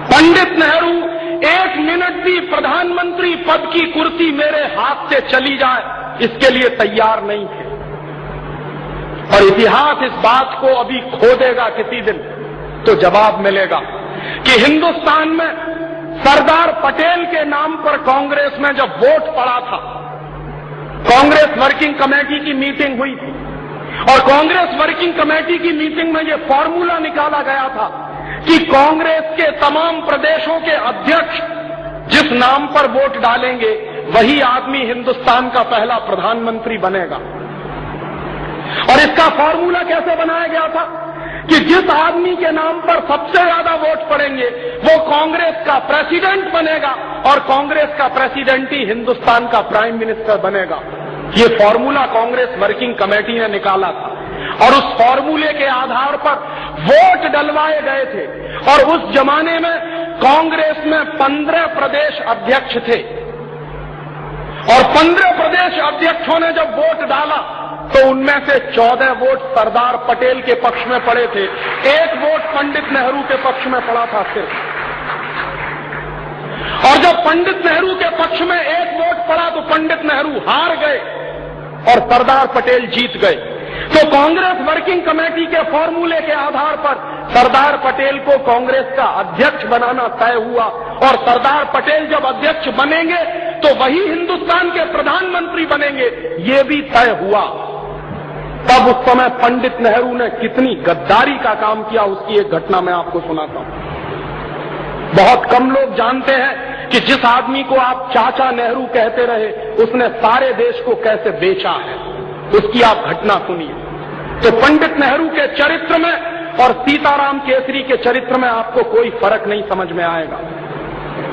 Pandit Nehru 1 minute भी प्रधानमंत्री पद की कुर्सी मेरे हाथ से चली जाए इसके लिए तैयार नहीं थे। और इतिहास इस बात को अभी खो देगा किसी दिन तो जवाब मिलेगा कि हिंदुस्तान में सरदार पटेल के नाम पर कांग्रेस में जब वोट पड़ा था, कांग्रेस वर्किंग कमेटी की मीटिंग हुई थी और कांग्रेस वर्किंग कमेटी की मीटिंग में यह फॉर्मूला निकाला गया था कि कांग्रेस के तमाम प्रदेशों के अध्यक्ष जिस नाम पर वोट डालेंगे वही आदमी हिंदुस्तान का पहला प्रधानमंत्री बनेगा। और इसका फॉर्मूला कैसे बनाया गया था कि जिस आदमी के नाम पर सबसे ज्यादा वोट पड़ेंगे वो कांग्रेस का प्रेसिडेंट बनेगा और कांग्रेस का प्रेसिडेंट ही हिंदुस्तान का प्राइम मिनिस्टर बनेगा। ये फॉर्मूला कांग्रेस वर्किंग कमेटी ने निकाला था और उस फॉर्मूले के आधार पर वोट डलवाए गए थे। और उस जमाने में कांग्रेस में 15 प्रदेश अध्यक्ष थे और 15 प्रदेश अध्यक्षों ने जब वोट डाला तो उनमें से 14 वोट सरदार पटेल के पक्ष में पड़े थे, 1 वोट पंडित नेहरू के पक्ष में पड़ा था सिर्फ। और जब पंडित नेहरू के पक्ष में 1 वोट पड़ा तो पंडित नेहरू हार गए और सरदार पटेल जीत गए। तो कांग्रेस वर्किंग कमेटी के फॉर्मूले के आधार पर सरदार पटेल को कांग्रेस का अध्यक्ष बनाना तय हुआ और सरदार पटेल जब अध्यक्ष बनेंगे तो वही हिंदुस्तान के प्रधानमंत्री बनेंगे, ये भी तय हुआ। तब उस समय पंडित नेहरू ने कितनी गद्दारी का काम किया उसकी एक घटना मैं आपको सुनाता हूं। बहुत कम लोग जानते हैं कि जिस आदमी को आप चाचा नेहरू कहते रहे उसने सारे देश को कैसे बेचा है, उसकी आप घटना सुनिए। तो पंडित नेहरू के चरित्र में और सीताराम केसरी के चरित्र में आपको कोई फर्क नहीं समझ में आएगा।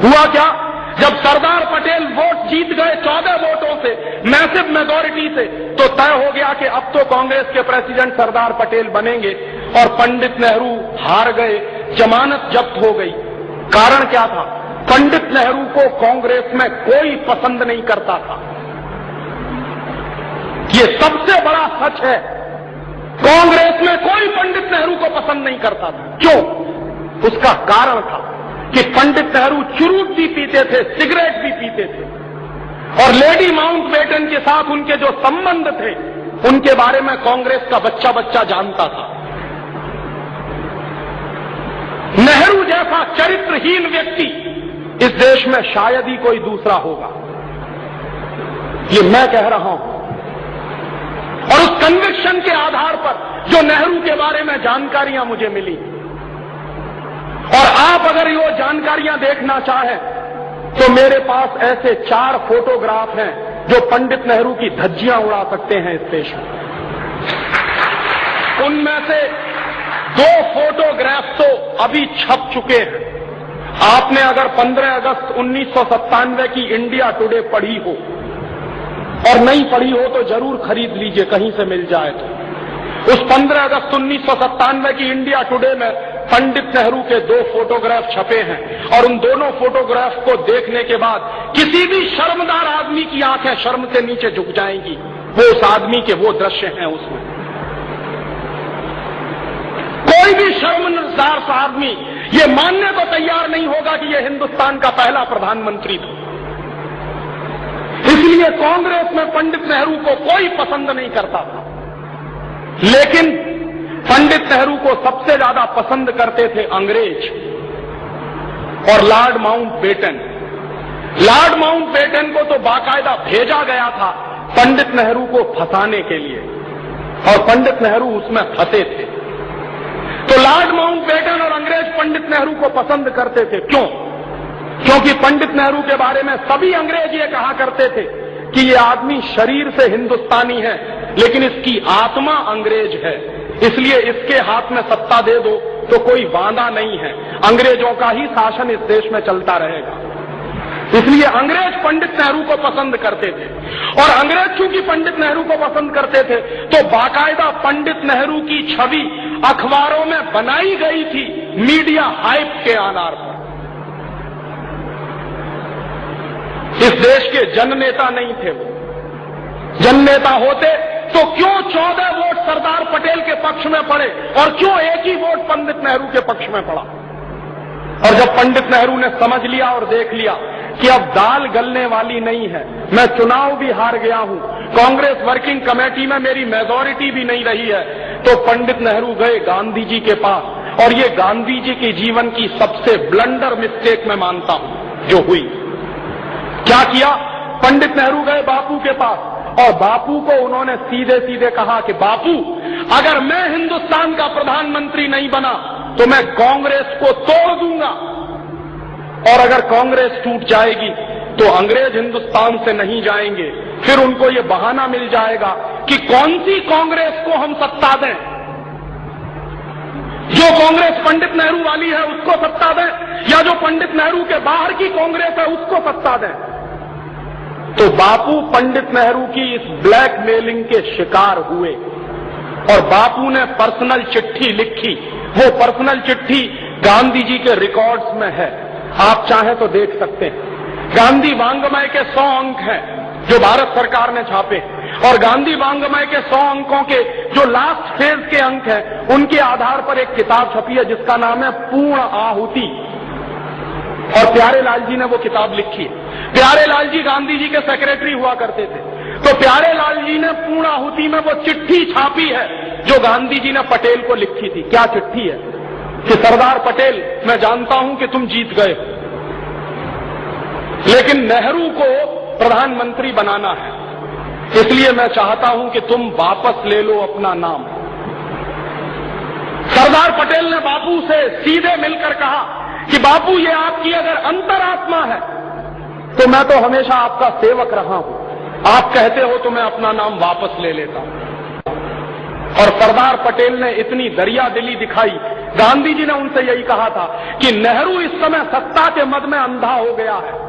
हुआ क्या, जब सरदार पटेल वोट जीत गए 14 वोटों से, मैसिव मेजॉरिटी से, तो तय हो गया कि अब तो कांग्रेस के प्रेसिडेंट सरदार पटेल बनेंगे और पंडित नेहरू हार गए, जमानत जब्त हो गई। कारण क्या था, पंडित नेहरू को कांग्रेस में कोई पसंद नहीं करता था। ये सबसे बड़ा सच है, कांग्रेस में कोई पंडित नेहरू को पसंद नहीं करता था। क्यों? उसका कारण था कि पंडित नेहरू चुरूट भी पीते थे, सिगरेट भी पीते थे और लेडी माउंटबेटन के साथ उनके जो संबंध थे उनके बारे में कांग्रेस का बच्चा बच्चा जानता था। नेहरू जैसा चरित्रहीन व्यक्ति इस देश में शायद ही कोई दूसरा होगा, ये मैं कह रहा हूं। और उस कन्विक्शन के आधार पर जो नेहरू के बारे में जानकारियां मुझे मिली, और आप अगर ये जानकारियां देखना चाहें तो मेरे पास ऐसे 4 फोटोग्राफ हैं जो पंडित नेहरू की धज्जियां उड़ा सकते हैं इस देश में। उनमें से 2 फोटोग्राफ तो अभी छप चुके हैं। आपने अगर 15 अगस्त 1997 की इंडिया टुडे पढ़ी हो और नहीं पढ़ी हो तो जरूर खरीद लीजिए, कहीं से मिल जाए तो। उस 15 अगस्त 1997 की इंडिया टुडे में पंडित नेहरू के 2 फोटोग्राफ छपे हैं और उन दोनों फोटोग्राफ को देखने के बाद किसी भी शर्मदार आदमी की आंखें शर्म से नीचे झुक जाएंगी। वो उस आदमी के वो दृश्य हैं उसमें। कोई भी शर्मदार सा आदमी ये मानने को तैयार नहीं होगा कि ये हिंदुस्तान का पहला प्रधानमंत्री था। इसलिए कांग्रेस में पंडित नेहरू को कोई पसंद नहीं करता था, लेकिन पंडित नेहरू को सबसे ज्यादा पसंद करते थे अंग्रेज और लॉर्ड माउंटबेटन। लॉर्ड माउंटबेटन को तो बाकायदा भेजा गया था पंडित नेहरू को फंसाने के लिए और पंडित नेहरू उसमें फंसे थे। तो लॉर्ड माउंटबेटन और अंग्रेज पंडित नेहरू को पसंद करते थे। क्यों? क्योंकि पंडित नेहरू के बारे में सभी अंग्रेज ये कहा करते थे कि ये आदमी शरीर से हिंदुस्तानी है लेकिन इसकी आत्मा अंग्रेज है, इसलिए इसके हाथ में सत्ता दे दो तो कोई वादा नहीं है, अंग्रेजों का ही शासन इस देश में चलता रहेगा। इसलिए अंग्रेज पंडित नेहरू को पसंद करते थे और अंग्रेज चूंकि पंडित नेहरू को पसंद करते थे तो बाकायदा पंडित नेहरू की छवि अखबारों में बनाई गई थी मीडिया हाइप के आधार पर। इस देश के जननेता नहीं थे वो। जननेता होते तो क्यों 14 वोट सरदार पटेल के पक्ष में पड़े और क्यों एक ही वोट पंडित नेहरू के पक्ष में पड़ा? और जब पंडित नेहरू ने समझ लिया और देख लिया कि अब दाल गलने वाली नहीं है, मैं चुनाव भी हार गया हूं, कांग्रेस वर्किंग कमेटी में मेरी मेजॉरिटी भी नहीं रही है, तो पंडित नेहरू गए गांधी जी के पास। और ये गांधी जी के जीवन की सबसे ब्लंडर मिस्टेक मैं मानता हूं जो हुई। क्या किया? पंडित नेहरू गए बापू के पास और बापू को उन्होंने सीधे सीधे कहा कि बापू, अगर मैं हिंदुस्तान का प्रधानमंत्री नहीं बना तो मैं कांग्रेस को तोड़ दूंगा, और अगर कांग्रेस टूट जाएगी तो अंग्रेज हिंदुस्तान से नहीं जाएंगे, फिर उनको ये बहाना मिल जाएगा कि कौन सी कांग्रेस को हम सत्ता दें। जो कांग्रेस पंडित नेहरू वाली है उसको सत्ता दें, या जो पंडित नेहरू के बाहर की कांग्रेस है उसको सत्ता दें। तो बापू पंडित नेहरू की इस ब्लैकमेलिंग के शिकार हुए और बापू ने पर्सनल चिट्ठी लिखी। वो पर्सनल चिट्ठी गांधी जी के रिकॉर्ड्स में है, आप चाहें तो देख सकते हैं। गांधी वांग्मय के 100 अंक हैं जो भारत सरकार ने छापे, और गांधी वांग्मय के 100 अंकों के जो लास्ट फेज के अंक हैं उनके आधार पर एक किताब छपी है जिसका नाम है पूर्ण आहुति, और प्यारे लाल जी ने वो किताब लिखी है। प्यारे लाल जी गांधी जी के सेक्रेटरी हुआ करते थे, तो प्यारे लाल जी ने पूर्ण आहुति में वो चिट्ठी छापी है जो गांधी जी ने पटेल को लिखी थी। क्या चिट्ठी है? कि सरदार पटेल, मैं जानता हूं कि तुम जीत गए, लेकिन नेहरू को प्रधानमंत्री बनाना है, इसलिए मैं चाहता हूं कि तुम वापस ले लो अपना नाम। सरदार पटेल ने बापू से सीधे मिलकर कहा कि बापू, ये आपकी अगर अंतरात्मा है तो मैं तो हमेशा आपका सेवक रहा हूं, आप कहते हो तो मैं अपना नाम वापस ले लेता हूं। और सरदार पटेल ने इतनी दरिया दिली दिखाई, गांधी जी ने उनसे यही कहा था कि नेहरू इस समय सत्ता के मद में अंधा हो गया है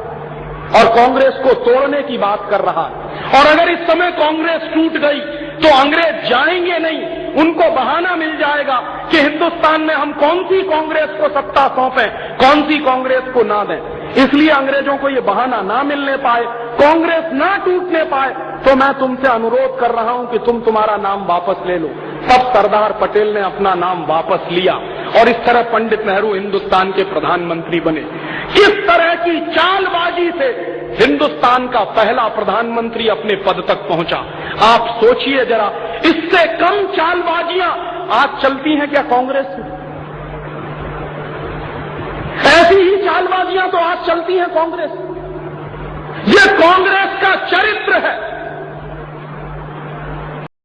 और कांग्रेस को तोड़ने की बात कर रहा है, और अगर इस समय कांग्रेस टूट गई तो अंग्रेज जाएंगे नहीं, उनको बहाना मिल जाएगा कि हिंदुस्तान में हम कौन सी कांग्रेस को सत्ता सौंपें, कौन सी कांग्रेस को ना दें। इसलिए अंग्रेजों को ये बहाना ना मिलने पाए, कांग्रेस ना टूटने पाए, तो मैं तुमसे अनुरोध कर रहा हूं कि तुम तुम्हारा नाम वापस ले लो। तब सरदार पटेल ने अपना नाम वापस लिया और इस तरह पंडित नेहरू हिंदुस्तान के प्रधानमंत्री बने। किस तरह की चालबाजी से हिंदुस्तान का पहला प्रधानमंत्री अपने पद तक पहुंचा, आप सोचिए जरा। इससे कम चालबाजियां आज चलती हैं क्या कांग्रेस में? ऐसी ही चालबाजियां तो आज चलती हैं कांग्रेस। ये कांग्रेस का चरित्र है